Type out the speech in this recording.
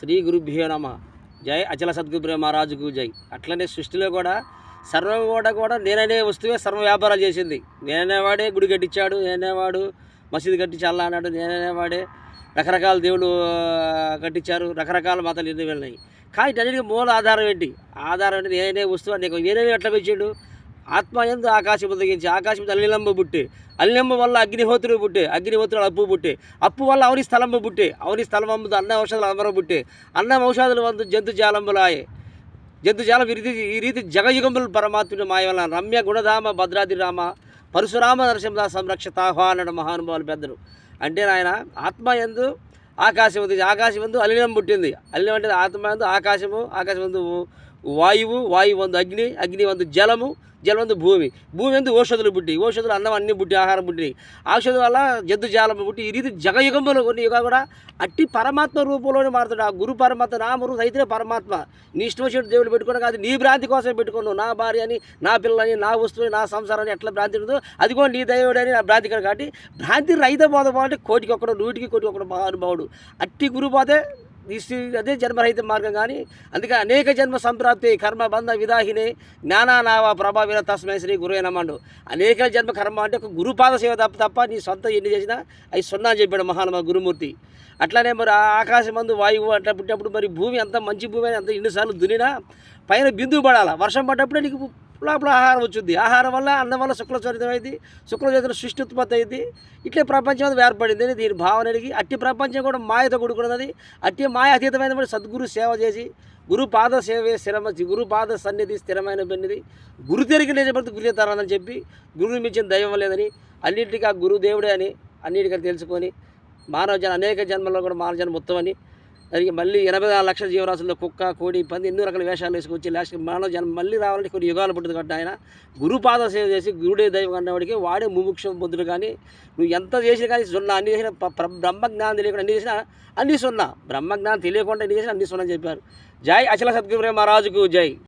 శ్రీ గురుభ్యో నమ. జై అచల సద్గురు మహారాజుకు జై. అట్లనే సృష్టిలో కూడా సర్వం కూడా నేననే వస్తువే సర్వ వ్యాపారాలు చేసింది. నేననేవాడే గుడి కట్టించాడు, నేనేవాడు మసీదు కట్టించి అల్లా అన్నాడు, నేననేవాడే రకరకాల దేవుడు కట్టించారు, రకరకాల మతాలు ఎన్ని వెళ్ళినాయి. కానీ అన్నిటికీ మూల ఆధారం ఏంటి? ఆధారం అంటే నేనే వస్తువు నీకు నేనే ఎట్లా పెంచాడు? ఆత్మ ఎందు ఆకాశం ఉదగించి, ఆకాశం అల్లినంబ పుట్టే, అల్లినంబ వల్ల అగ్నిహోత్రుడు పుట్టే, అగ్నిహోత్రుడు అప్పు పుట్టే, అప్పు వల్ల అవని స్థలంబు పుట్టే, అవని స్థలం అమ్ముదు అన్న ఔషధాలు అమర పుట్టే, అన్నం ఔషధాలు వందు జంతుజాలంబులాయే, జంతుజాలం ఈ రీతి జగయుగములు పరమాత్ముడు మాయ వల్ల రమ్య గుణధామ భద్రాది రామ పరశురామ నరసింహ సంరక్షత ఆహ్వానడు మహానుభావులు పెద్దలు. అంటే నాయన ఆత్మ ఎందు ఆకాశం ఉంది, ఆకాశం ఎందు అలినం పుట్టింది. అలినం అంటే ఆత్మ ఎందు ఆకాశము, ఆకాశం ఎందు వాయువు, వాయువు వందు అగ్ని, అగ్ని వందు జలము, జలం వందు భూమి, భూమి ఎందు ఔషధులు పుట్టి, ఔషధులు అన్నం అన్నీ పుట్టి, ఆహారం పుట్టినాయి. ఔషధం వల్ల జంతు జాలము పుట్టి, ఈ రీతి జగయుగంలో కొన్ని యుగా కూడా అట్టి పరమాత్మ రూపంలోనే మారుతాడు. ఆ గురు పరమాత్మ నామరు రైతులే పరమాత్మ. నీ ఇష్టం వచ్చినట్టు దేవుడు పెట్టుకున్నా కాదు, నీ భ్రాంతి కోసం పెట్టుకున్నావు. నా భార్య అని, నా పిల్లని, నా వస్తువుని, నా సంసారాన్ని ఎట్లా భ్రాంతి ఉందో అది కూడా నీ దైవుడని నా భ్రాంతి కాబట్టి భ్రాంతి రైత బోధపోవాలంటే కోటికి ఒకడు, నూటికి కోటికి ఒకడు మహానుభావుడు. అట్టి గురు పోతే అదే జన్మరహిత మార్గం. కానీ అందుకే అనేక జన్మ సంప్రాప్తి కర్మ బంధ విదాహినే జ్ఞానానావ ప్రభావిన తస్మై శ్రీ గురువే నమ్మండు. అనేక జన్మ కర్మ అంటే ఒక గురుపాద సేవ తప్ప నీ సొంత ఎన్ని చేసినా అవి సున్నా అని చెప్పాడు మహానుభావ గురుమూర్తి. అట్లానే మరి ఆకాశం మందు వాయువు అట్లా పుట్టినప్పుడు మరి భూమి అంత మంచి భూమి అని అంత ఎన్నిసార్లు దున్నినా పైన బిందువు పడాలి. వర్షం పడ్డప్పుడే నీకు లోపల ఆహారం వచ్చింది. ఆహారం వల్ల అన్నం వల్ల శుక్లచరితం అయింది, శుక్లచరితం సృష్టి ఉత్పత్తి అయింది. ఇట్లే ప్రపంచం అంతా ఏర్పడింది. దీని భావనకి అట్టి ప్రపంచం కూడా మాయతో కూడుకున్నది. అట్టి మాయ అతీతమైన సద్గురు సేవ చేసి గురుపాద సేవే స్థిరమ, గురుపాద సన్నిధి స్థిరమైన పెన్నిది, గురు తెరిగి నిజపడితే గురితారని చెప్పి గురువు మించిన దైవం లేదని, అన్నింటికీ ఆ గురుదేవుడే అని అన్నిటికీ తెలుసుకొని మానవ జన్మ అనేక జన్మల్లో కూడా మానవ జన్మ మొత్తం అని దానికి మళ్ళీ 84 లక్షల జీవరాశుల్లో కుక్క, కోడి, పంది ఎన్నో రకాల వేషాలు వేసుకొచ్చి లాస్ట్ మానవ జన్మ మళ్ళీ రావాలంటే కొన్ని యుగాలు పుట్టింది కాబట్టి ఆయన గురుపాద సేవ చేసి గురుడే దైవం అన్నవాడికి వాడే ముముక్షం పొద్దుడు. కానీ నువ్వు ఎంత చేసినా కానీ సున్నా, అన్ని చేసినా బ్రహ్మజ్ఞానం తెలియకుండా అన్ని చేసినా అన్ని సున్నా, బ్రహ్మజ్ఞానం తెలియకుండా అన్ని చేసినా అన్ని సున్నా అని చెప్పారు. జై అచల సద్గురు మహారాజుకు జై.